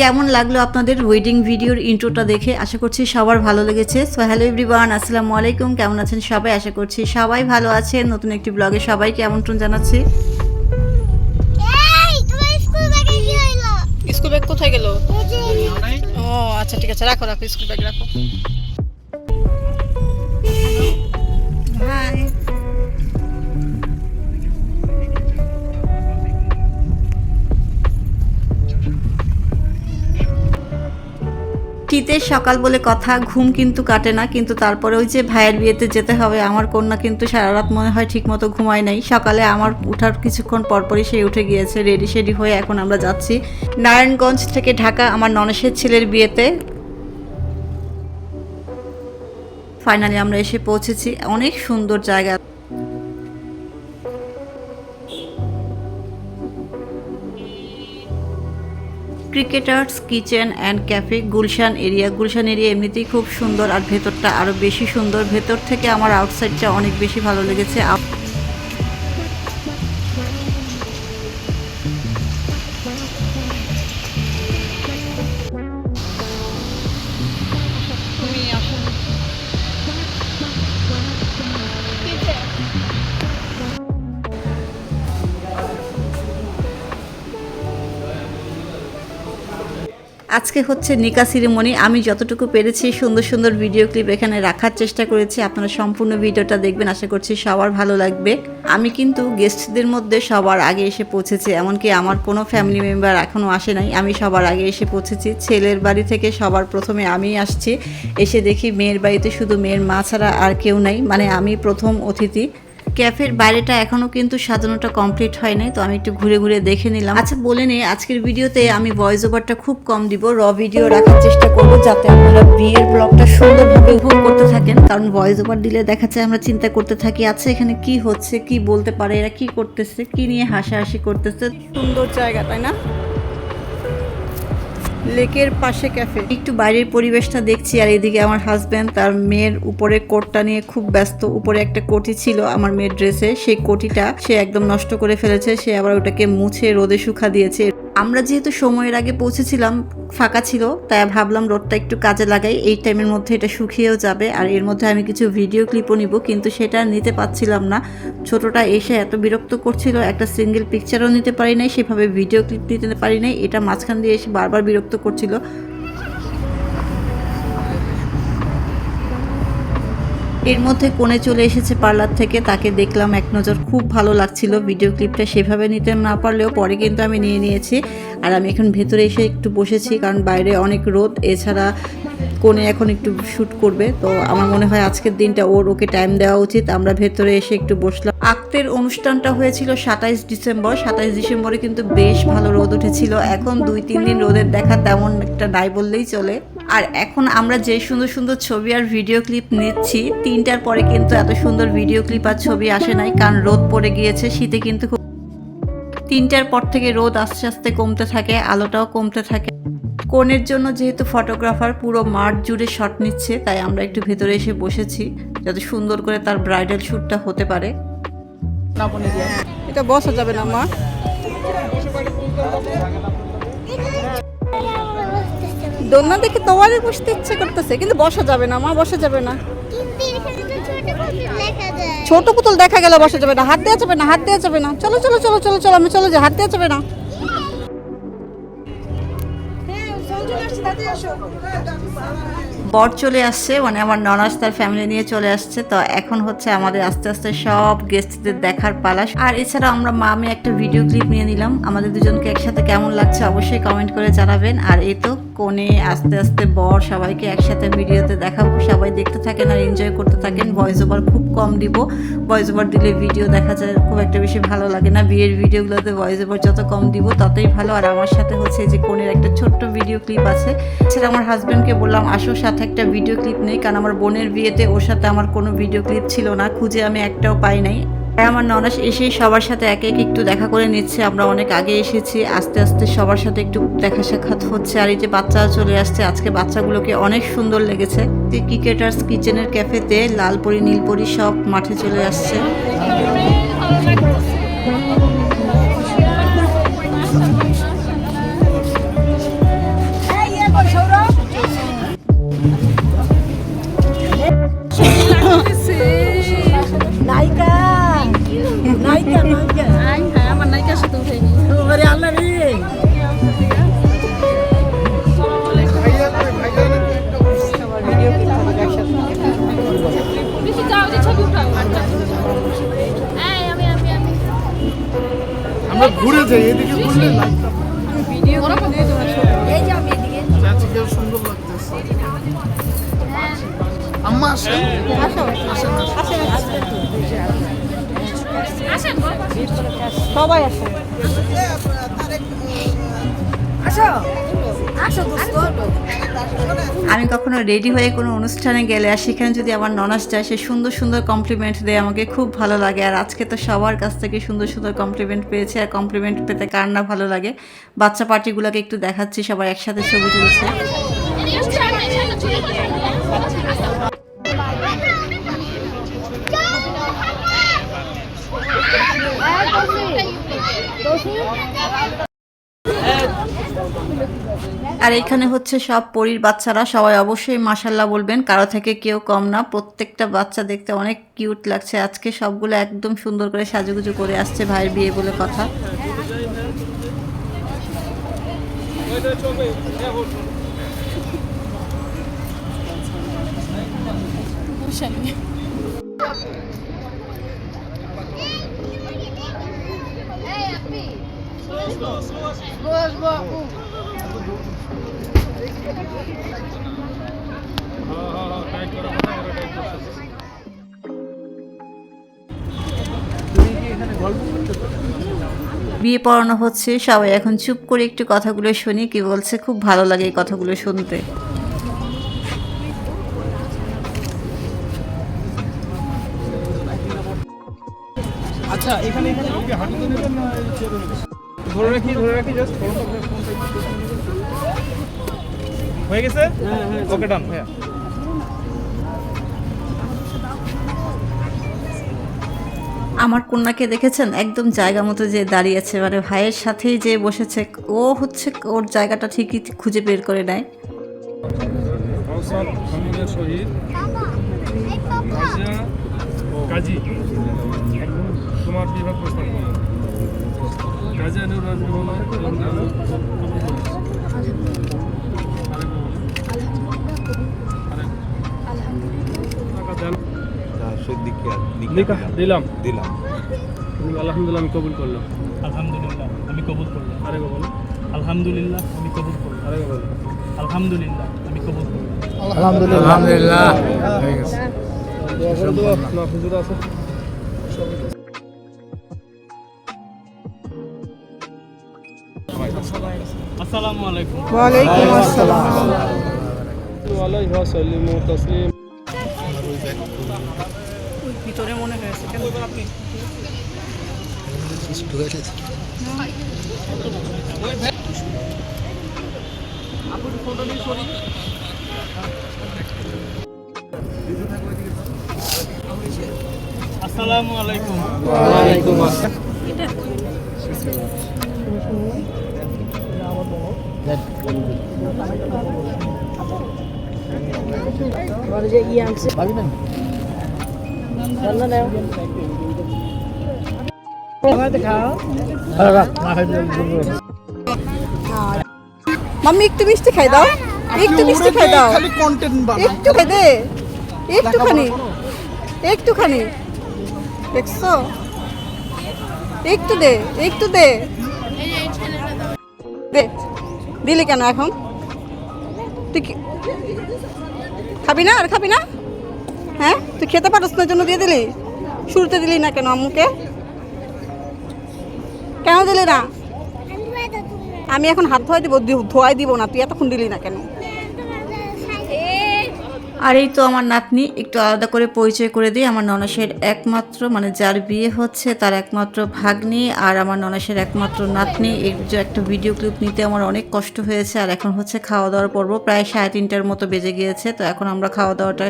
কেমন লাগলো আপনাদের ওয়েডিং ভিডিওর ইন্ট্রোটা দেখে? আশা করছি সবার ভালো লেগেছে। সো হ্যালো এভরিওয়ান, আসসালামু আলাইকুম। কেমন আছেন সবাই? আশা করছি সবাই ভালো আছেন। নতুন একটি ব্লগে সবাইকে আমন্ত্রণ জানাচ্ছি। স্কুল ব্যাগ কোথায় গেল? ও আচ্ছা, ঠিক আছে, রাখো রাখো, স্কুল ব্যাগ রাখো। হাই। শীতের সকাল বলে কথা, ঘুম কিন্তু কাটে না, কিন্তু তারপরে ওই যে ভাইয়ের বিয়েতে যেতে হবে। আমার কন্যা কিন্তু সারা রাত মনে হয় ঠিক মতো ঘুমায় নাই। সকালে আমার উঠার কিছুক্ষণ পরপরই সে উঠে গিয়েছে, রেডি শেডি হয়ে এখন আমরা যাচ্ছি নারায়ণগঞ্জ থেকে ঢাকা আমার ননসের ছেলের বিয়েতে। ফাইনালি আমরা এসে পৌঁছেছি। অনেক সুন্দর জায়গা। Cricketers kitchen and cafe, Gulshan area. Gulshan area এমনিতেই খুব সুন্দর, আর ভেতরটা আরও বেশি সুন্দর। ভেতর থেকে আমার আউটসাইডটা অনেক বেশি ভালো লেগেছে। আজকে হচ্ছে নিকা সিরিমনি। আমি যতটুকু পেরেছি সুন্দর সুন্দর ভিডিও ক্লিপ এখানে রাখার চেষ্টা করেছি। আপনারা সম্পূর্ণ ভিডিওটা দেখবেন, আশা করছি সবার ভালো লাগবে। আমি কিন্তু গেস্টদের মধ্যে সবার আগে এসে পৌঁছেছি, এমনকি আমার কোনো ফ্যামিলি মেম্বার এখনও আসে নাই। আমি সবার আগে এসে পৌঁছেছি। ছেলের বাড়ি থেকে সবার প্রথমে আমিই আসছি। এসে দেখি মেয়ের বাড়িতে শুধু মেয়ের মা ছাড়া আর কেউ নাই, মানে আমি প্রথম অতিথি। ক্যাফের বাইরেটা এখনও কিন্তু সাজানোটা কমপ্লিট হয় নাই, তো আমি একটু ঘুরে ঘুরে দেখে নিলাম। আচ্ছা বলে নেই, আজকের ভিডিওতে আমি ভয়েস ওভারটা খুব কম দিব, র ভিডিও রাখার চেষ্টা করব যাতে আপনারা বিয়ের ব্লগটা সুন্দরভাবে উপভোগ করতে থাকেন। কারণ ভয়েস ওভার দিলে দেখা যায় আমরা চিন্তা করতে থাকি, আচ্ছা এখানে কি হচ্ছে, কি বলতে পারে এরা, কি করতেছে, কি নিয়ে হাসাহাসি করতেছে। সুন্দর জায়গা, তাই না? লেকের পাশে ক্যাফে। একটু বাইরের পরিবেশটা দেখছি, আর এদিকে আমার হাজব্যান্ড তার মেয়ের উপরে কোটটা নিয়ে খুব ব্যস্ত। উপরে একটা কোটি ছিল আমার মেয়ের ড্রেসে, সেই কোটিটা সে একদম নষ্ট করে ফেলেছে। সে আবার ওটাকে মুছে রোদে শুকা দিয়েছে। আমরা যেহেতু সময়ের আগে পৌঁছেছিলাম, ফাঁকা ছিল, তাই ভাবলাম রোদটা একটু কাজে লাগাই, এই টাইমের মধ্যে এটা শুকিয়েও যাবে। আর এর মধ্যে আমি কিছু ভিডিও ক্লিপও নিব, কিন্তু সেটা নিতে পারছিলাম না। ছোটটা এসে এত বিরক্ত করছিল, একটা সিঙ্গেল পিকচারও নিতে পারি নাই, সেভাবে ভিডিও ক্লিপ নিতে পারি নাই। এটা মাঝখান দিয়ে এসে বারবার বিরক্ত করছিল। এর মধ্যে কোণে চলে এসেছে পার্লার থেকে, তাকে দেখলাম এক নজর, খুব ভালো লাগছিল। ভিডিও ক্লিপটা সেভাবে নিতে না পারলেও পরে কিন্তু আমি নিয়ে নিয়েছি। আর আমি এখন ভেতরে এসে একটু বসেছি, কারণ বাইরে অনেক রোদ। এছাড়া কোণে এখন একটু শ্যুট করবে, তো আমার মনে হয় আজকের দিনটা ওকে টাইম দেওয়া উচিত। আমরা ভেতরে এসে একটু বসলাম। আক্তের অনুষ্ঠানটা হয়েছিল 27 ডিসেম্বর। 27 ডিসেম্বরে কিন্তু বেশ ভালো রোদ উঠেছিল। এখন 2-3 দিন রোদের দেখা তেমন একটা নাই বললেই চলে। আর এখন আমরা যে সুন্দর সুন্দর ছবি আর ভিডিও ক্লিপ নিচ্ছি, 3টার পরে কিন্তু এত সুন্দর ভিডিও ক্লিপ আর ছবি আসে নাই, কারণ রোদ পড়ে গিয়েছে। শীতে কিন্তু 3টার পর থেকে রোদ আস্তে আস্তে কমতে থাকে, আলোটাও কমতে থাকে। কোণের জন্য যেহেতু ফটোগ্রাফার পুরো মাঠ জুড়ে শট নিচ্ছে, তাই আমরা একটু ভেতরে এসে বসেছি যাতে সুন্দর করে তার ব্রাইডাল শ্যুটটা হতে পারে। এটা বসা যাবে না মা? দোলনা দেখে তোমারই বসতে ইচ্ছে করতেছে, কিন্তু বসা যাবে না মা, বসা যাবে না। ছোট পুতুল দেখা গেল, বসা যাবে না, হাত দেওয়া যাবে না, হাত দেওয়া যাবে না। চলো চলো চলো চলো চলো, আমি চলো যাই, হাত দেওয়া যাবে না। বর চলে আসছে, মানে আমার ননাস তার ফ্যামিলি নিয়ে চলে আসছে। তো এখন হচ্ছে আমাদের আস্তে আস্তে সব গেস্টদের দেখার পালা। আর এছাড়া আমরা আমি একটা ভিডিও ক্লিপ নিয়ে নিলাম। আমাদের দুজনকে একসাথে কেমন লাগছে অবশ্যই কমেন্ট করে জানাবেন। আর এই তো কোণে আস্তে আস্তে বর, সবাইকে একসাথে ভিডিওতে দেখাবো। সবাই দেখতে থাকেন আর এনজয় করতে থাকেন। ভয়েস ওভার খুব কম দিব, ভয়েস ওভার দিলে ভিডিও দেখা যায় খুব একটা বেশি ভালো লাগে না। বিয়ের ভিডিওগুলোতে ভয়েস ওভার যত কম দিব ততই ভালো। আর আমার সাথে হচ্ছে যে কোণের একটা ছোট্ট ভিডিও ক্লিপ আছে। সেটা আমার হাজব্যান্ডকে বললাম আসো সাথে একটা ভিডিও ক্লিপ নেই, কারণ আমার বোনের বিয়েতে ওর সাথে আমার কোনো ভিডিও ক্লিপ ছিল না, খুঁজে আমি একটাও পাই নাই। আমার ননাস এসেই সবার সাথে এক এক একটু দেখা করে নিচ্ছে। আমরা অনেক আগে এসেছি, আস্তে আস্তে সবার সাথে একটু দেখা সাক্ষাৎ হচ্ছে। আর এই যে বাচ্চারা চলে আসছে, আজকে বাচ্চাগুলোকে অনেক সুন্দর লেগেছে। ক্রিকেটার্স কিচেনের ক্যাফেতে লালপরি নীলপরি সব মাঠে চলে আসছে। আমরা ঘুরে যাই, এদিকে ঘুরলে লাইটটা ভিডিও চাচিকে সুন্দর লাগতেছে। আম্মা আসেন, সবাই আসে। আমি কখনো রেডি হয়ে কোনো অনুষ্ঠানে গেলে আর সেখানে যদি আমার ননাস যায়, সে সুন্দর সুন্দর কমপ্লিমেন্ট দেয়, আমাকে খুব ভালো লাগে। আর আজকে তো সবার কাছ থেকে সুন্দর সুন্দর কমপ্লিমেন্ট পেয়েছি, আর কমপ্লিমেন্ট পেতে কার না ভালো লাগে। বাচ্চা পার্টিগুলোকে একটু দেখাচ্ছি, সবাই একসাথে ছবি তুলছে। আর এখানে হচ্ছে সব পরীর বাচ্চারা, সবাই অবশ্যই মাশাল্লাহ বলবেন, কারো থেকে কেউ কম না। প্রত্যেকটা বাচ্চা দেখতে অনেক কিউট লাগছে আজকে, সবগুলো একদম সুন্দর করে সাজুগুজু করে আসছে, ভাইয়ের বিয়ে বলে কথা। বিয়ে পড়ানো হচ্ছে, সবাই এখন চুপ করে একটু কথাগুলো শুনি কি বলছে। খুব ভালো লাগে এই কথাগুলো শুনতে। আচ্ছা এখানে হাঁটুতে নেবেন না ধরে রাখি জাস্ট হয়ে গেছে। ওকে ডান ভাইয়া। আমার কন্যাকে দেখেছেন, একদম জায়গা মতো যে দাঁড়িয়েছে, মানে ভাইয়ের সাথেই যে বসেছে, ও হচ্ছে ওর জায়গাটা ঠিকই খুঁজে বের করে নেয়। শহীদ কাজী তোমার বিভাগ প্রস্তাব করো। কাজী আনুর দিলাম আলহামদুলিল্লাহ আমি কবুল করলাম। আলহামদুলিল্লাহ আমি কবুল করলাম। আরে বলো। আলহামদুলিল্লাহ আমি কবুল করলাম। আরে বলো। আলহামদুলিল্লাহ আমি কবুল করলাম। আলহামদুলিল্লাহ হয়ে গেছে। না হুজুর আছে। আসসালামু আলাইকুম। ওয়ালাইকুম আসসালাম। আলাইহি ওয়াসাল্লাম তাসলিম। ভিতরে মনে হয়েছে কেন? আসসালামু আলাইকুম। ওয়ালাইকুম আসসালাম। মাম্মি একটু মিষ্টি খাই দাও, একটু মিষ্টি খাই দাও, খালি কন্টেন্ট বানাই। একটু খাই দে, একটুখানি দেখছো, একটু দে দে। দিলি কেন এখন? তুই খাবি না? আর খাবি না? হ্যাঁ, তুই খেতে পারছ না জন্য দিয়ে দিলি? শুরুতে দিলি না কেন আম্মুকে? কেন দিলি না? আমি এখন হাত ধোয়াই দিব না, তুই এতক্ষণ দিলি না কেন? আর এই তো আমার নাতনি, একটু আলাদা করে পরিচয় করে দিই। আমার ননাসের একমাত্র, মানে যার বিয়ে হচ্ছে তার একমাত্র ভাগ্নি, আর আমার ননাসের একমাত্র নাতনি। এর যে একটা ভিডিও ক্লিপ নিতে আমার অনেক কষ্ট হয়েছে। আর এখন হচ্ছে খাওয়া দাওয়ার পর্ব, প্রায় 3:30টার মতো বেজে গিয়েছে। তো এখন আমরা খাওয়া দাওয়াটা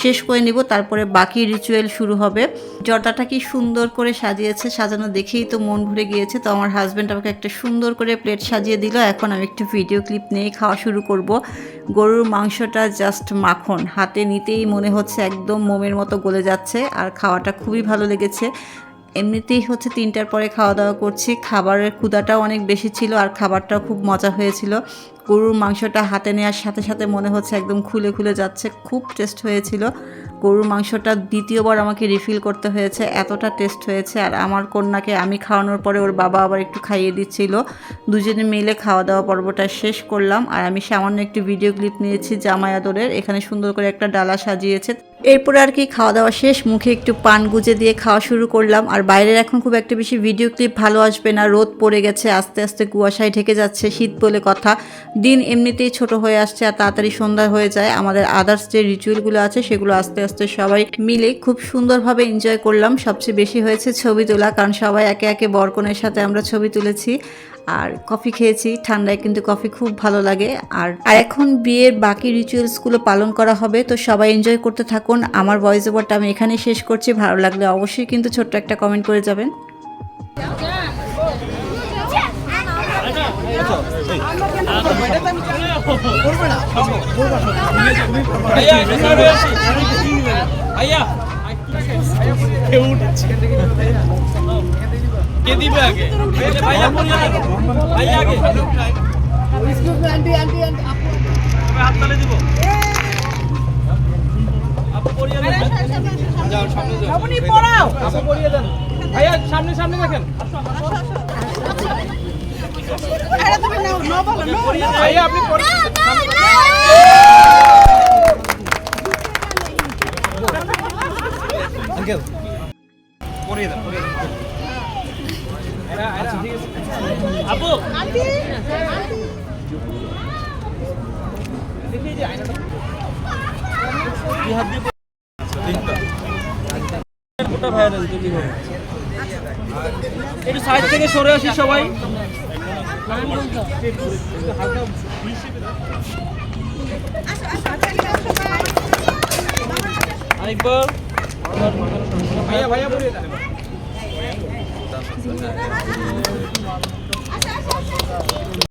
শেষ করে নিব, তারপরে বাকি রিচুয়াল শুরু হবে। জর্দাটা কি সুন্দর করে সাজিয়েছে, সাজানো দেখেই তো মন ভরে গিয়েছে। তো আমার হাজব্যান্ড আমাকে একটা সুন্দর করে প্লেট সাজিয়ে দিল। এখন আমি একটু ভিডিও ক্লিপ নিয়ে খাওয়া শুরু করব। গরুর মাংসটা জাস্ট মাখন, হাতে নিতেই মনে হচ্ছে একদম মোমের মতো গলে যাচ্ছে, আর খাওয়াটা খুবই ভালো লেগেছে। এমনিতেই হচ্ছে 3টার পরে খাওয়া দাওয়া করছি, খাবারের ক্ষুধাটাও অনেক বেশি ছিল, আর খাবারটাও খুব মজা হয়েছিল। গরুর মাংসটা হাতে নেওয়ার সাথে সাথে মনে হচ্ছে একদম খুলে খুলে যাচ্ছে, খুব টেস্ট হয়েছিল। গরুর মাংসটা দ্বিতীয়বার আমাকে রিফিল করতে হয়েছে, এতটা টেস্ট হয়েছে। আর আমার কন্যাকে আমি খাওয়ানোর পরে ওর বাবা আবার একটু খাইয়ে দিচ্ছিল, দুজনে মিলে খাওয়া দাওয়া পর্বটা শেষ করলাম। আর আমি সামান্য একটু ভিডিও ক্লিপ নিয়েছি জামাই আদরের, এখানে সুন্দর করে একটা ডালা সাজিয়েছে। এরপরে আর কি খাওয়া দাওয়া শেষ, মুখে একটু পান গুজে দিয়ে খাওয়া শুরু করলাম। আর বাইরের এখন খুব একটা বেশি ভিডিও ক্লিপ ভালো আসবে না, রোদ পড়ে গেছে, আস্তে আস্তে কুয়াশায় ঢেকে যাচ্ছে, শীত বলে কথা। দিন এমনিতেই ছোট হয়ে আসছে আর তাড়াতাড়ি সন্ধ্যা হয়ে যায়। আমাদের আদার্স যে রিচুয়ালগুলো আছে সেগুলো আস্তে আস্তে সবাই মিলে খুব সুন্দরভাবে এনজয় করলাম। সবচেয়ে বেশি হয়েছে ছবি তোলা, কারণ সবাই একে একে বরকনের সাথে আমরা ছবি তুলেছি। আর কফি খেয়েছি, ঠান্ডায় কিন্তু কফি খুব ভালো লাগে। আর এখন বিয়ের বাকি রিচুয়ালসগুলো পালন করা হবে, তো সবাই এনজয় করতে থাকুন। আমার ভয়েস ওভারটা আমি এখানেই শেষ করছি। ভালো লাগলে অবশ্যই কিন্তু ছোট্ট একটা কমেন্ট করে যাবেন। কে দিবে আগে? ভাইয়া ভাইয়া আগে হাত তালে দিব। আপু পরিয়ে দেন, যাও সামনে যাও, আপনি পড়াও, আপু পরিয়ে দেন। ভাইয়া সামনে সামনে দেখেন, আরে তুমি নাও বলো না, ভাইয়া আপনি পরিয়ে দেন। আঙ্কেল পরিয়ে দেন, পরিয়ে দেন। আচ্ছা ঠিক আছে আপু, আন্টি দেখি যে আয়নাটা কি হাত দিয়ে মোটা ভাই দেন যদি হয়। একটু সাইড থেকে সরে আসি সবাই। আরেকবার ভাইয়া ভাইয়া পড়িয়ে দেন।